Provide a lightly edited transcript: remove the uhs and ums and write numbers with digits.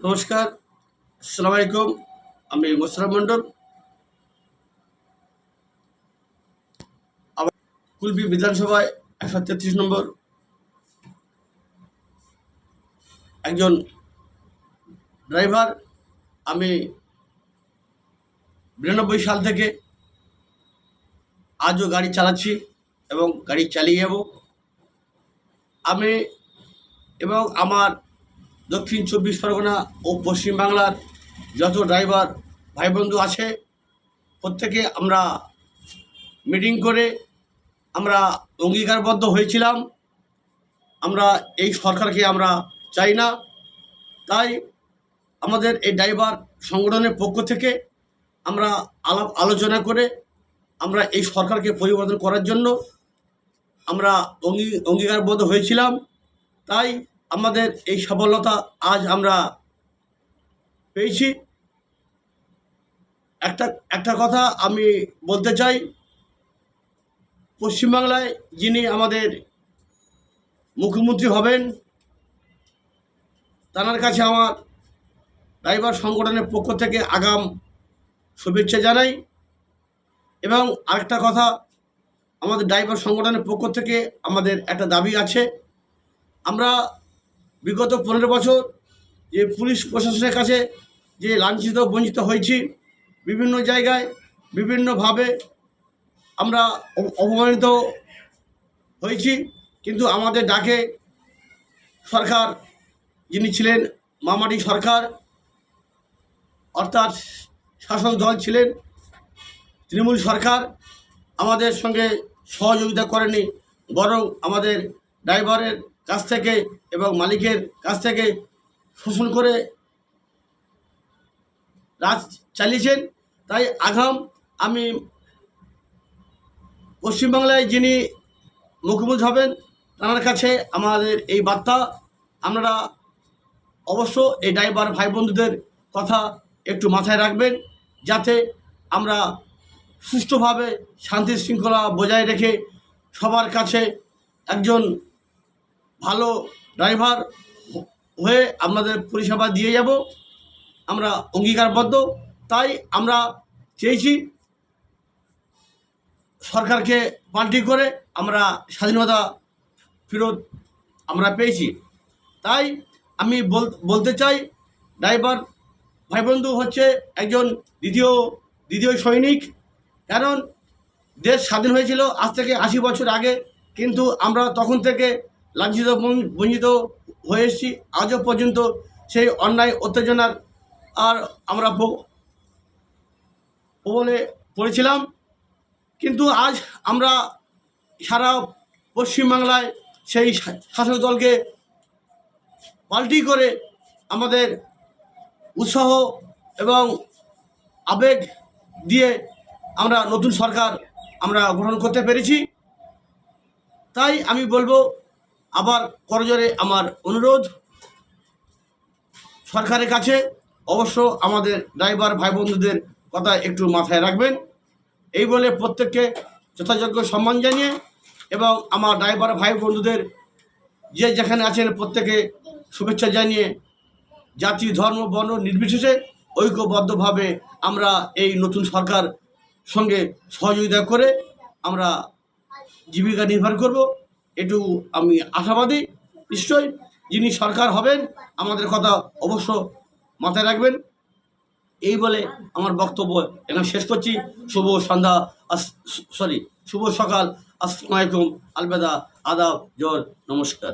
নমস্কার, আসসালামু আলাইকুম। আমি মোশাররফ মণ্ডল। আবার কুলপি বিধানসভায় 133 নম্বর একজন ড্রাইভার। আমি 92 সাল থেকে আজও গাড়ি চালাচ্ছি এবং গাড়ি চালিয়ে যাব। আমি এবং আমার দক্ষিণ 24 পরগনা ও পশ্চিমবাংলার যত ড্রাইভার ভাই বন্ধু আছে, প্রত্যেকে আমরা মিটিং করে আমরা অঙ্গীকারবদ্ধ হয়েছিলাম। আমরা এই সরকারকে আমরা চাই না। তাই আমাদের এই ড্রাইভার সংগঠনের পক্ষ থেকে আমরা আলাপ আলোচনা করে আমরা এই সরকারকে পরিবর্তন করার জন্য আমরা অঙ্গীকারবদ্ধ হয়েছিলাম। তাই আমাদের এই সফলতা আজ আমরা পেয়েছি। একটা কথা আমি বলতে চাই, পশ্চিমবাংলায় যিনি আমাদের মুখ্যমন্ত্রী হবেন, তার কাছে আমার ড্রাইভার সংগঠনের পক্ষ থেকে আগাম শুভেচ্ছা জানাই। এবং আরেকটা কথা, আমাদের ড্রাইভার সংগঠনের পক্ষ থেকে আমাদের একটা দাবি আছে। আমরা বিগত 15 বছর যে পুলিশ প্রশাসনের কাছে যে লাঞ্ছিত বঞ্চিত হয়েছি, বিভিন্ন জায়গায় বিভিন্নভাবে আমরা অপমানিত হয়েছি, কিন্তু আমাদের ডাকে সরকার যিনি ছিলেন মামাটি সরকার, অর্থাৎ শাসক দল ছিলেন তৃণমূল সরকার, আমাদের সঙ্গে সহযোগিতা করেনি, বরং আমাদের ড্রাইভারের কাছ থেকে এবং মালিকের কাছ থেকে শোষণ করে রাজ চালিয়েছেন। তাই আগাম আমি পশ্চিমবাংলায় যিনি মুখ্যমন্ত্রী হবেন, তার কাছে আমাদের এই বার্তা, আপনারা অবশ্য এই ড্রাইভার ভাই বন্ধুদের কথা একটু মাথায় রাখবেন, যাতে আমরা সুষ্ঠুভাবে শান্তি শৃঙ্খলা বজায় রেখে সবার কাছে একজন ভালো ড্রাইভার হয়ে আপনাদের পরিষেবা দিয়ে যাব। আমরা অঙ্গীকারবদ্ধ। তাই আমরা চেয়েছি সরকারকে পাল্টি করে আমরা স্বাধীনতা ফেরত আমরা পেয়েছি। তাই আমি বলতে চাই, ড্রাইভার ভাই বন্ধু হচ্ছে একজন দ্বিতীয় সৈনিক। কারণ দেশ স্বাধীন হয়েছিল আজ থেকে 80 বছর আগে, কিন্তু আমরা তখন থেকে লাঞ্ছিত বঞ্চিত হয়ে এসেছি। আজও পর্যন্ত সেই অন্যায় অত্যাচার আর আমরা প্রবলে পড়েছিলাম। কিন্তু আজ আমরা সারা পশ্চিমবাংলায় সেই শাসক দলকে পাল্টি করে আমাদের উৎসাহ এবং আবেগ দিয়ে আমরা নতুন সরকার আমরা গঠন করতে পেরেছি। তাই আমি বলবো, আবার করজোরে আমার অনুরোধ সরকারের কাছে, অবশ্য আমাদের ড্রাইভার ভাই বন্ধুদের কথা একটু মাথায় রাখবেন। এই বলে প্রত্যেককে যথাযোগ্য সম্মান জানিয়ে এবং আমার ড্রাইভার ভাই বন্ধুদের যে যেখানে আছেন প্রত্যেকে শুভেচ্ছা জানিয়ে, জাতি ধর্ম বর্ণ নির্বিশেষে ঐক্যবদ্ধভাবে আমরা এই নতুন সরকার সঙ্গে সহযোগিতা করে আমরা জীবিকা নির্ভর করব, এটু আমি আশাবাদী। নিশ্চয়ই যিনি সরকার হবেন আমাদের কথা অবশ্য মাথায় রাখবেন। এই বলে আমার বক্তব্য এখানে শেষ করছি। শুভ সন্ধ্যা, শুভ সকাল। আসসালামু আলাইকুম, আলবেদা, আদাব, জোর, নমস্কার।